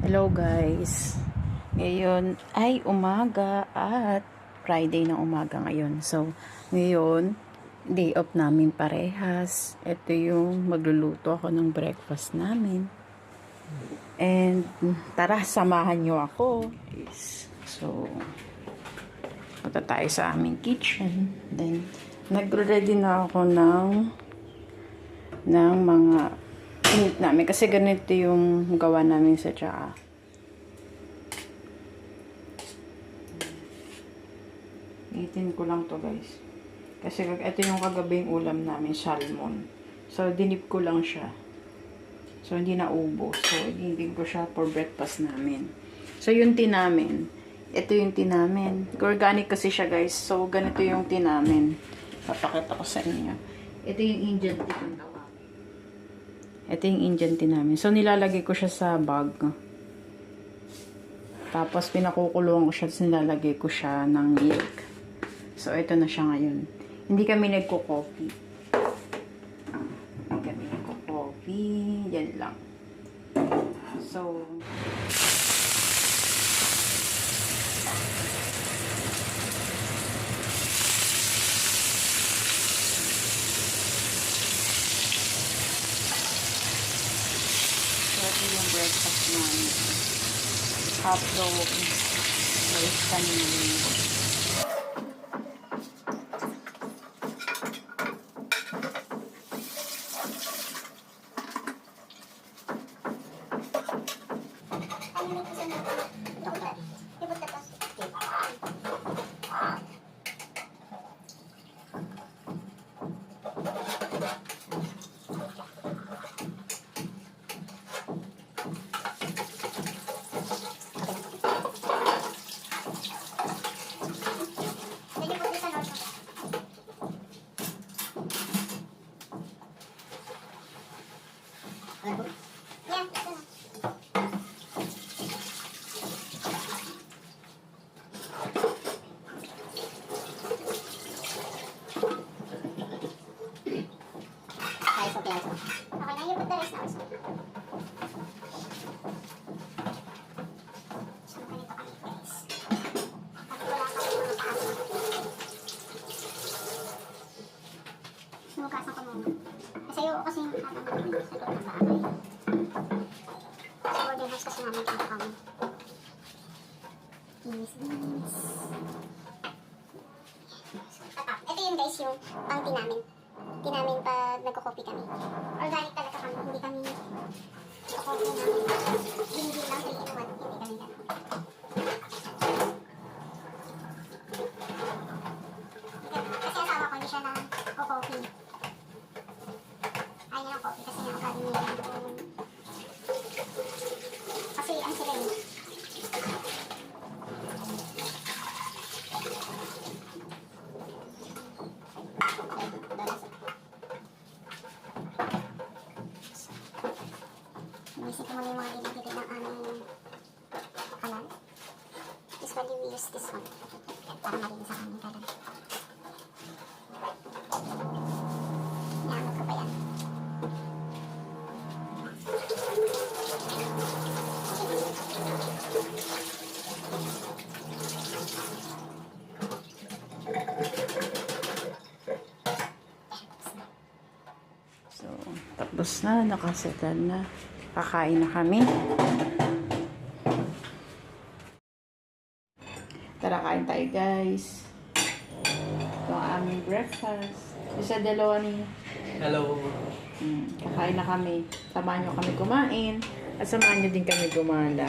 Hello guys. Ngayon ay umaga at Friday ng umaga ngayon. So, ngayon day off namin parehas. Ito yung magluluto ako ng breakfast namin. And tara, samahan nyo ako. So, punta tayo sa aming kitchen. Then, nagre-ready na ako ng mga init namin. Kasi ganito yung gawa namin sa tsaa. Itin ko lang to guys. Kasi ito yung kagabing ulam namin, salmon. So, dinip ko lang siya. So, hindi na ubos. So, dinip ko siya for breakfast namin. So, yung tinamin. Ito yung tinamin. Organic kasi siya guys. So, ganito yung tinamin. Papakita ko sa inyo. Ito yung Indian tea. Ito yung Indian tea namin. So, nilalagay ko siya sa bag. Tapos, pinakukulungan ko siya. Tapos, nilalagay ko siya ng milk. So, ito na siya ngayon. Hindi kami nagko-coffee. Hindi kami nagko-coffee. Yan lang. So, ito yung breakfast namin. Hotdog, rice kanina. Okay na, you put the rest na also. So, ganito kami guys. Pag wala ka yung mga paasa. Sinugasan ko muna. Kasi yung kasi yung tatang sa loob ng bahay. Sa boarding house kasi namin ang kami. This. Ito yun guys, yung pang tinamin. Tinamin pag nagko-coffee kami. Organic talaga kami, hindi kami coffee namin. Hindi lang 3 in 1, hindi kami gano'n. Kasi asawa ko hindi siya na coffee. Ayaw niya ng coffee kasi nakakali niya yung... Kasi ang sila yun. Inisip mo yung mga identity ng aming kalan. Usually we use this one. Para malinis ang aming kalan. Naamot ko pa yan. So, tapos na. Nakasettle na. Kakain na kami. Tara, kain tayo guys. Ito ang aming breakfast. Isa dalawa niya. Hello. Kakain na kami. Samahan nyo kami kumain. At samahan nyo din kami gumala.